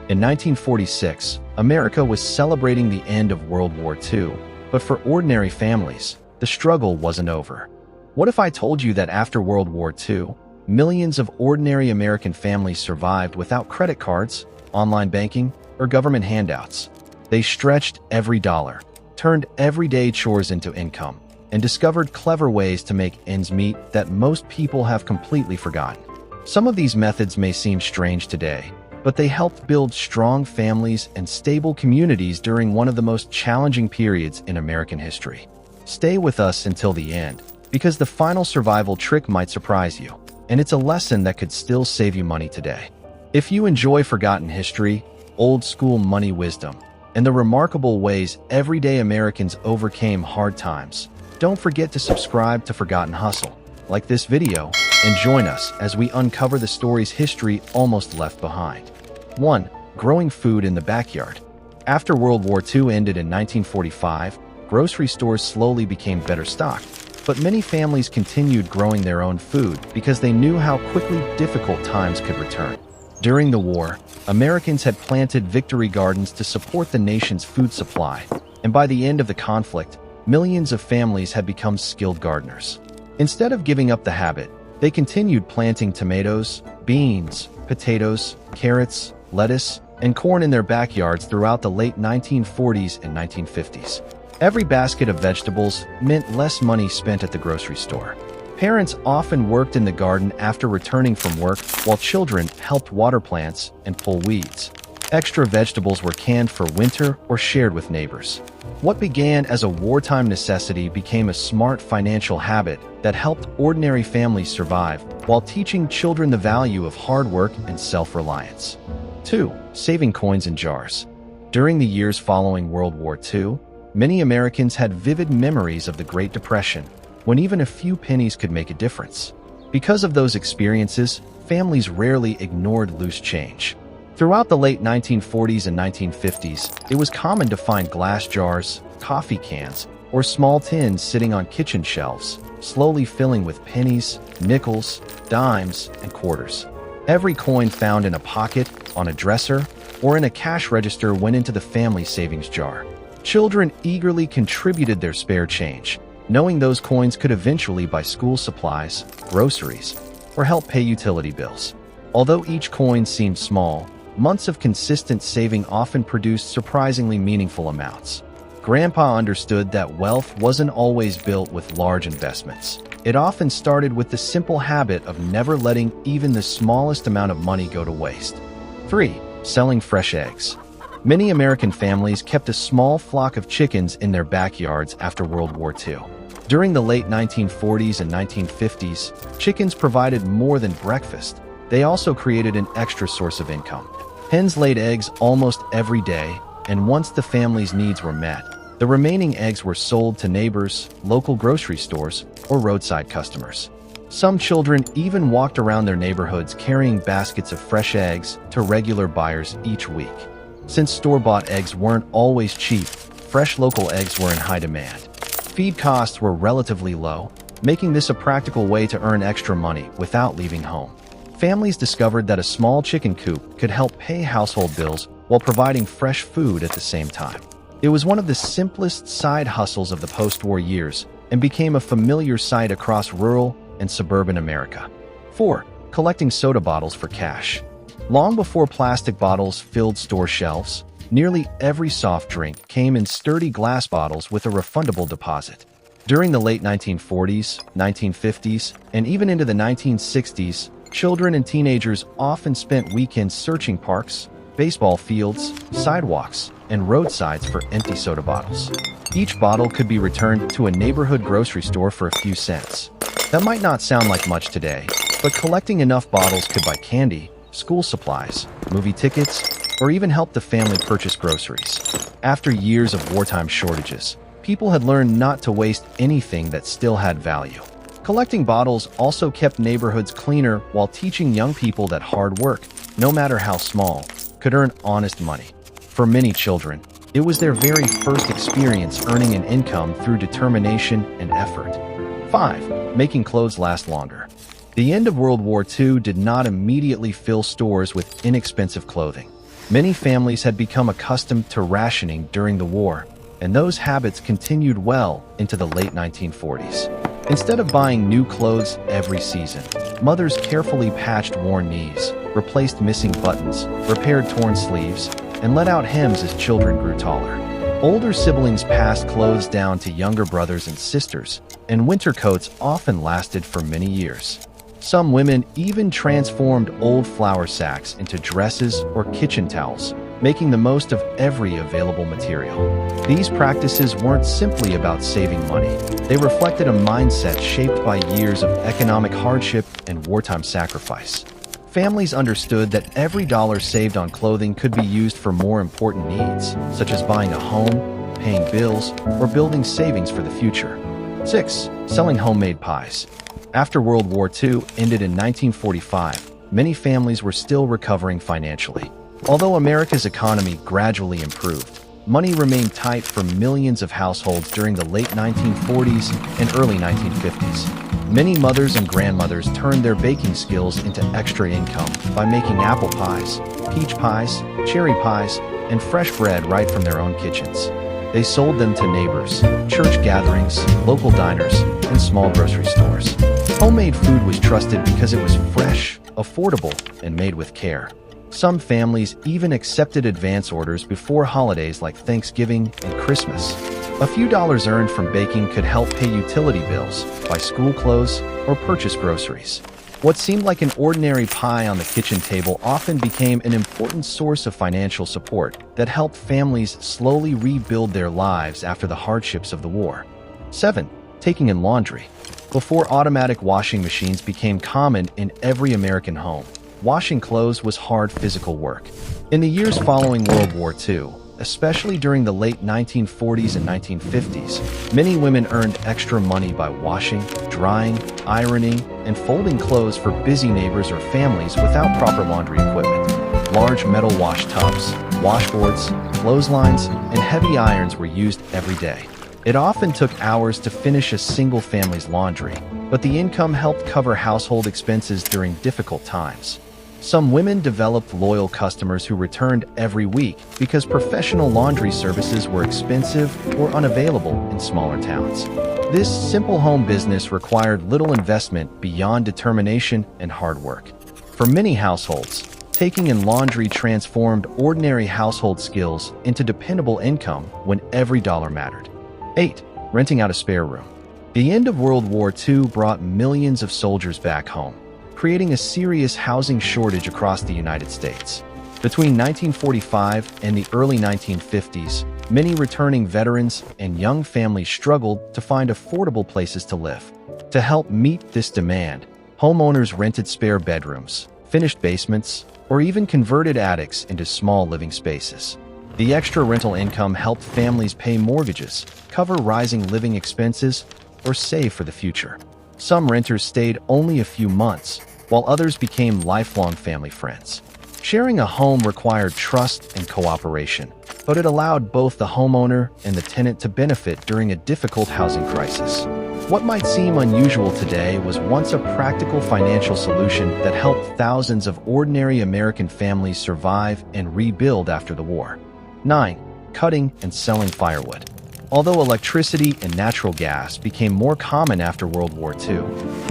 In 1946, America was celebrating the end of World War II, but for ordinary families, the struggle wasn't over. What if I told you that after World War II, millions of ordinary American families survived without credit cards, online banking, or government handouts? They stretched every dollar, turned everyday chores into income, and discovered clever ways to make ends meet that most people have completely forgotten. Some of these methods may seem strange today, but they helped build strong families and stable communities during one of the most challenging periods in American history. Stay with us until the end, because the final survival trick might surprise you, and it's a lesson that could still save you money today. If you enjoy forgotten history, old-school money wisdom, and the remarkable ways everyday Americans overcame hard times, don't forget to subscribe to Forgotten Hustle, like this video, and join us as we uncover the stories history almost left behind. 1. Growing food in the backyard. After World War II ended in 1945, grocery stores slowly became better stocked, but many families continued growing their own food because they knew how quickly difficult times could return. During the war, Americans had planted victory gardens to support the nation's food supply, and by the end of the conflict, millions of families had become skilled gardeners. Instead of giving up the habit, they continued planting tomatoes, beans, potatoes, carrots, lettuce, and corn in their backyards throughout the late 1940s and 1950s. Every basket of vegetables meant less money spent at the grocery store. Parents often worked in the garden after returning from work, while children helped water plants and pull weeds. Extra vegetables were canned for winter or shared with neighbors. What began as a wartime necessity became a smart financial habit that helped ordinary families survive while teaching children the value of hard work and self-reliance. 2. Saving coins in jars. During the years following World War II, many Americans had vivid memories of the Great Depression, when even a few pennies could make a difference. Because of those experiences, families rarely ignored loose change. Throughout the late 1940s and 1950s, it was common to find glass jars, coffee cans, or small tins sitting on kitchen shelves, slowly filling with pennies, nickels, dimes, and quarters. Every coin found in a pocket, on a dresser, or in a cash register went into the family savings jar. Children eagerly contributed their spare change, knowing those coins could eventually buy school supplies, groceries, or help pay utility bills. Although each coin seemed small, months of consistent saving often produced surprisingly meaningful amounts. Grandpa understood that wealth wasn't always built with large investments. It often started with the simple habit of never letting even the smallest amount of money go to waste. 3. Selling fresh eggs. Many American families kept a small flock of chickens in their backyards after World War II. During the late 1940s and 1950s, chickens provided more than breakfast. They also created an extra source of income. Hens laid eggs almost every day, and once the family's needs were met, the remaining eggs were sold to neighbors, local grocery stores, or roadside customers. Some children even walked around their neighborhoods carrying baskets of fresh eggs to regular buyers each week. Since store-bought eggs weren't always cheap, fresh local eggs were in high demand. Feed costs were relatively low, making this a practical way to earn extra money without leaving home. Families discovered that a small chicken coop could help pay household bills while providing fresh food at the same time. It was one of the simplest side hustles of the post-war years and became a familiar sight across rural and suburban America. 4. Collecting soda bottles for cash. Long before plastic bottles filled store shelves, nearly every soft drink came in sturdy glass bottles with a refundable deposit. During the late 1940s, 1950s, and even into the 1960s, children and teenagers often spent weekends searching parks, baseball fields, sidewalks, and roadsides for empty soda bottles. Each bottle could be returned to a neighborhood grocery store for a few cents. That might not sound like much today, but collecting enough bottles could buy candy, school supplies, movie tickets, or even help the family purchase groceries. After years of wartime shortages, people had learned not to waste anything that still had value. Collecting bottles also kept neighborhoods cleaner while teaching young people that hard work, no matter how small, could earn honest money. For many children, it was their very first experience earning an income through determination and effort. 5. Making clothes last longer. The end of World War II did not immediately fill stores with inexpensive clothing. Many families had become accustomed to rationing during the war, and those habits continued well into the late 1940s. Instead of buying new clothes every season, mothers carefully patched worn knees, replaced missing buttons, repaired torn sleeves, and let out hems as children grew taller. Older siblings passed clothes down to younger brothers and sisters, and winter coats often lasted for many years. Some women even transformed old flour sacks into dresses or kitchen towels, making the most of every available material. These practices weren't simply about saving money. They reflected a mindset shaped by years of economic hardship and wartime sacrifice. Families understood that every dollar saved on clothing could be used for more important needs, such as buying a home, paying bills, or building savings for the future. 6. Selling homemade pies. After World War II ended in 1945, many families were still recovering financially. Although America's economy gradually improved, money remained tight for millions of households during the late 1940s and early 1950s. Many mothers and grandmothers turned their baking skills into extra income by making apple pies, peach pies, cherry pies, and fresh bread right from their own kitchens. They sold them to neighbors, church gatherings, local diners, and small grocery stores. Homemade food was trusted because it was fresh, affordable, and made with care. Some families even accepted advance orders before holidays like Thanksgiving and Christmas. A few dollars earned from baking could help pay utility bills, buy school clothes, or purchase groceries. What seemed like an ordinary pie on the kitchen table often became an important source of financial support that helped families slowly rebuild their lives after the hardships of the war. 7. Taking in laundry. Before automatic washing machines became common in every American home, washing clothes was hard physical work. In the years following World War II, especially during the late 1940s and 1950s, many women earned extra money by washing, drying, ironing, and folding clothes for busy neighbors or families without proper laundry equipment. Large metal wash tubs, washboards, clotheslines, and heavy irons were used every day. It often took hours to finish a single family's laundry, but the income helped cover household expenses during difficult times. Some women developed loyal customers who returned every week because professional laundry services were expensive or unavailable in smaller towns. This simple home business required little investment beyond determination and hard work. For many households, taking in laundry transformed ordinary household skills into dependable income when every dollar mattered. 8. Renting out a spare room. The end of World War II brought millions of soldiers back home, creating a serious housing shortage across the United States. Between 1945 and the early 1950s, many returning veterans and young families struggled to find affordable places to live. To help meet this demand, homeowners rented spare bedrooms, finished basements, or even converted attics into small living spaces. The extra rental income helped families pay mortgages, cover rising living expenses, or save for the future. Some renters stayed only a few months, while others became lifelong family friends. Sharing a home required trust and cooperation, but it allowed both the homeowner and the tenant to benefit during a difficult housing crisis. What might seem unusual today was once a practical financial solution that helped thousands of ordinary American families survive and rebuild after the war. 9. Cutting and selling firewood. Although electricity and natural gas became more common after World War II,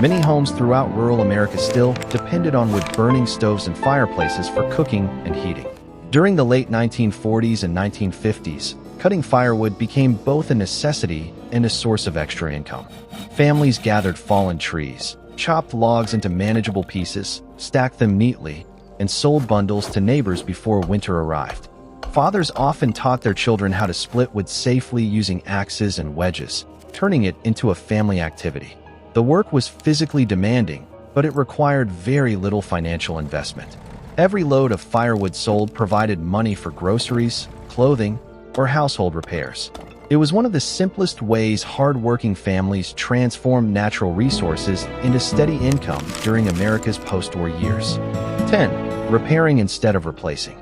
many homes throughout rural America still depended on wood-burning stoves and fireplaces for cooking and heating. During the late 1940s and 1950s, cutting firewood became both a necessity and a source of extra income. Families gathered fallen trees, chopped logs into manageable pieces, stacked them neatly, and sold bundles to neighbors before winter arrived. Fathers often taught their children how to split wood safely using axes and wedges, turning it into a family activity. The work was physically demanding, but it required very little financial investment. Every load of firewood sold provided money for groceries, clothing, or household repairs. It was one of the simplest ways hard-working families transformed natural resources into steady income during America's post-war years. 10. Repairing instead of replacing.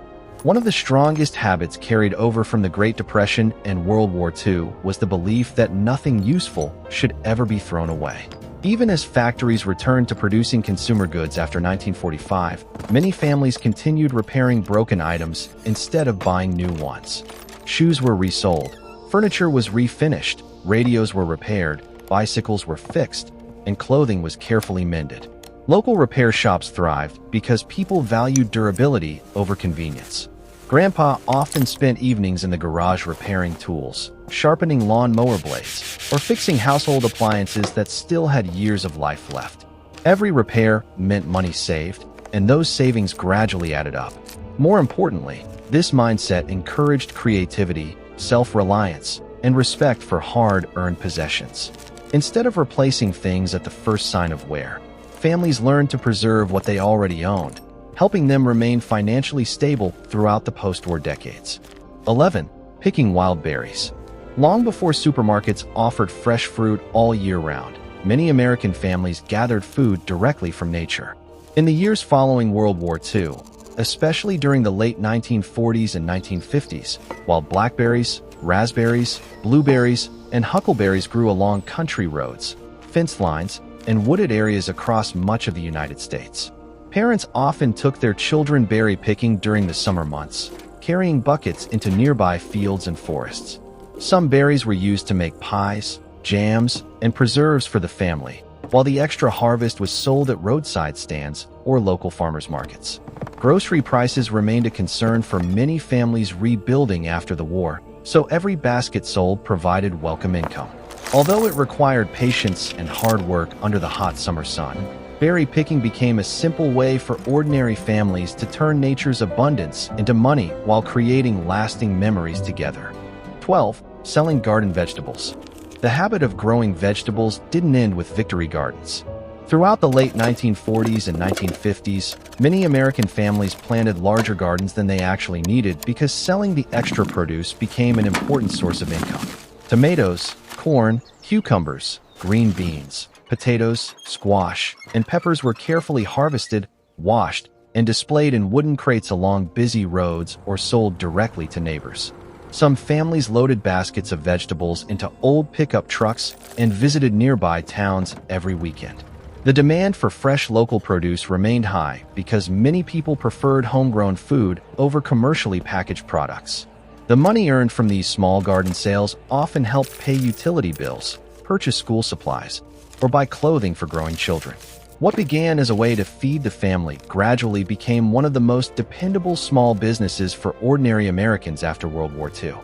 One of the strongest habits carried over from the Great Depression and World War II was the belief that nothing useful should ever be thrown away. Even as factories returned to producing consumer goods after 1945, many families continued repairing broken items instead of buying new ones. Shoes were resold, furniture was refinished, radios were repaired, bicycles were fixed, and clothing was carefully mended. Local repair shops thrived because people valued durability over convenience. Grandpa often spent evenings in the garage repairing tools, sharpening lawn-mower blades, or fixing household appliances that still had years of life left. Every repair meant money saved, and those savings gradually added up. More importantly, this mindset encouraged creativity, self-reliance, and respect for hard-earned possessions. Instead of replacing things at the first sign of wear, families learned to preserve what they already owned, helping them remain financially stable throughout the post-war decades. 11. Picking wild berries. Long before supermarkets offered fresh fruit all year round, many American families gathered food directly from nature. In the years following World War II, especially during the late 1940s and 1950s, while blackberries, raspberries, blueberries, and huckleberries grew along country roads, fence lines, and wooded areas across much of the United States. Parents often took their children berry picking during the summer months, carrying buckets into nearby fields and forests. Some berries were used to make pies, jams, and preserves for the family, while the extra harvest was sold at roadside stands or local farmers markets. Grocery prices remained a concern for many families rebuilding after the war, so every basket sold provided welcome income. Although it required patience and hard work under the hot summer sun, berry picking became a simple way for ordinary families to turn nature's abundance into money while creating lasting memories together. 12. Selling garden vegetables. The habit of growing vegetables didn't end with victory gardens. Throughout the late 1940s and 1950s, many American families planted larger gardens than they actually needed because selling the extra produce became an important source of income. Tomatoes, corn, cucumbers, green beans, potatoes, squash, and peppers were carefully harvested, washed, and displayed in wooden crates along busy roads or sold directly to neighbors. Some families loaded baskets of vegetables into old pickup trucks and visited nearby towns every weekend. The demand for fresh local produce remained high because many people preferred homegrown food over commercially packaged products. The money earned from these small garden sales often helped pay utility bills, purchase school supplies, or buy clothing for growing children. What began as a way to feed the family gradually became one of the most dependable small businesses for ordinary Americans after World War II.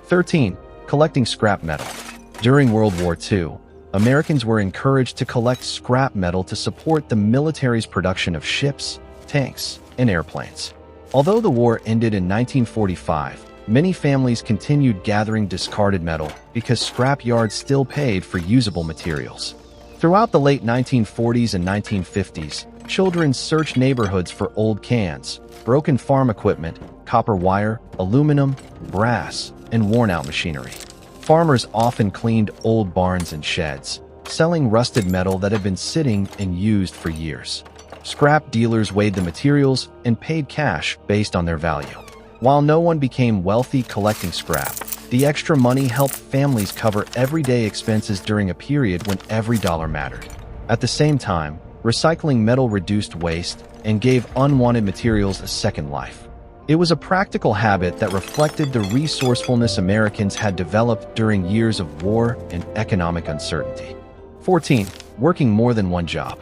13. Collecting scrap metal. During World War II, Americans were encouraged to collect scrap metal to support the military's production of ships, tanks, and airplanes. Although the war ended in 1945, many families continued gathering discarded metal because scrap yards still paid for usable materials. Throughout the late 1940s and 1950s, children searched neighborhoods for old cans, broken farm equipment, copper wire, aluminum, brass, and worn-out machinery. Farmers often cleaned old barns and sheds, selling rusted metal that had been sitting and used for years. Scrap dealers weighed the materials and paid cash based on their value. While no one became wealthy collecting scrap, the extra money helped families cover everyday expenses during a period when every dollar mattered. At the same time, recycling metal reduced waste and gave unwanted materials a second life. It was a practical habit that reflected the resourcefulness Americans had developed during years of war and economic uncertainty. 14. Working more than one job.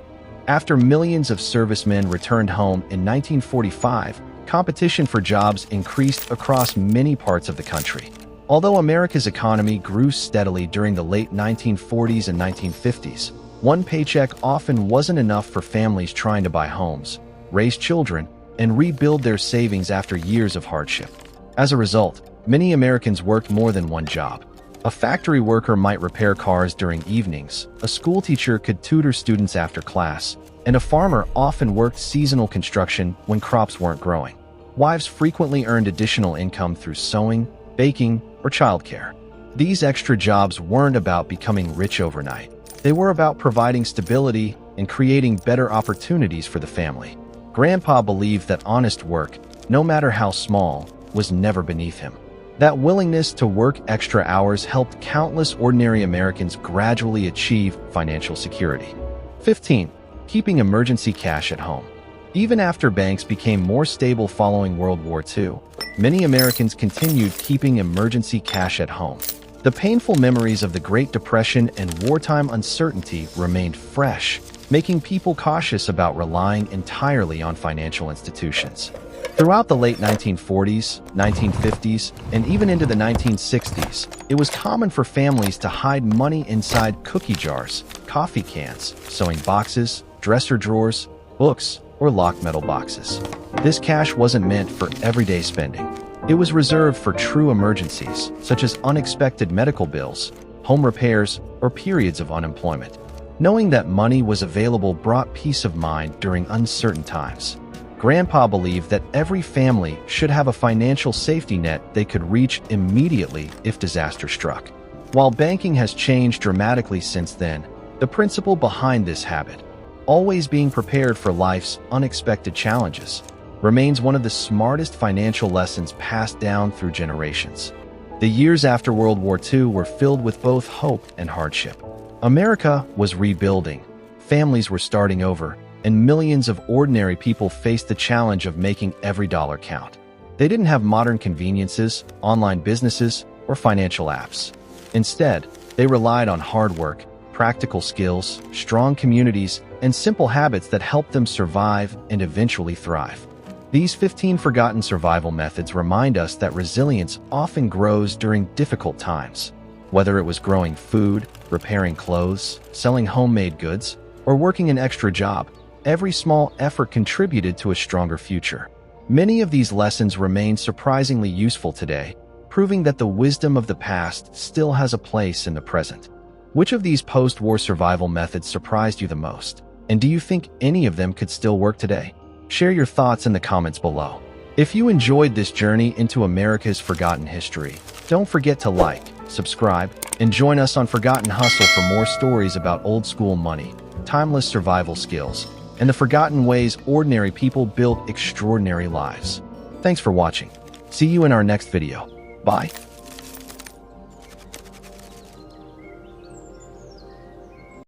After millions of servicemen returned home in 1945, competition for jobs increased across many parts of the country. Although America's economy grew steadily during the late 1940s and 1950s, one paycheck often wasn't enough for families trying to buy homes, raise children, and rebuild their savings after years of hardship. As a result, many Americans worked more than one job. A factory worker might repair cars during evenings, a school teacher could tutor students after class, and a farmer often worked seasonal construction when crops weren't growing. Wives frequently earned additional income through sewing, baking, or childcare. These extra jobs weren't about becoming rich overnight. They were about providing stability and creating better opportunities for the family. Grandpa believed that honest work, no matter how small, was never beneath him. That willingness to work extra hours helped countless ordinary Americans gradually achieve financial security. 15. Keeping emergency cash at home. Even after banks became more stable following World War II, many Americans continued keeping emergency cash at home. The painful memories of the Great Depression and wartime uncertainty remained fresh, making people cautious about relying entirely on financial institutions. Throughout the late 1940s, 1950s, and even into the 1960s, it was common for families to hide money inside cookie jars, coffee cans, sewing boxes, dresser drawers, books, or locked metal boxes. This cash wasn't meant for everyday spending. It was reserved for true emergencies, such as unexpected medical bills, home repairs, or periods of unemployment. Knowing that money was available brought peace of mind during uncertain times. Grandpa believed that every family should have a financial safety net they could reach immediately if disaster struck. While banking has changed dramatically since then, the principle behind this habit, always being prepared for life's unexpected challenges, remains one of the smartest financial lessons passed down through generations. The years after World War II were filled with both hope and hardship. America was rebuilding, families were starting over, and millions of ordinary people faced the challenge of making every dollar count. They didn't have modern conveniences, online businesses, or financial apps. Instead, they relied on hard work, practical skills, strong communities, and simple habits that helped them survive and eventually thrive. These 15 forgotten survival methods remind us that resilience often grows during difficult times. Whether it was growing food, repairing clothes, selling homemade goods, or working an extra job, every small effort contributed to a stronger future. Many of these lessons remain surprisingly useful today, proving that the wisdom of the past still has a place in the present. Which of these post-war survival methods surprised you the most? And do you think any of them could still work today? Share your thoughts in the comments below. If you enjoyed this journey into America's forgotten history, don't forget to like, subscribe, and join us on Forgotten Hustle for more stories about old-school money, timeless survival skills, and the forgotten ways ordinary people built extraordinary lives. Thanks for watching. See you in our next video. Bye.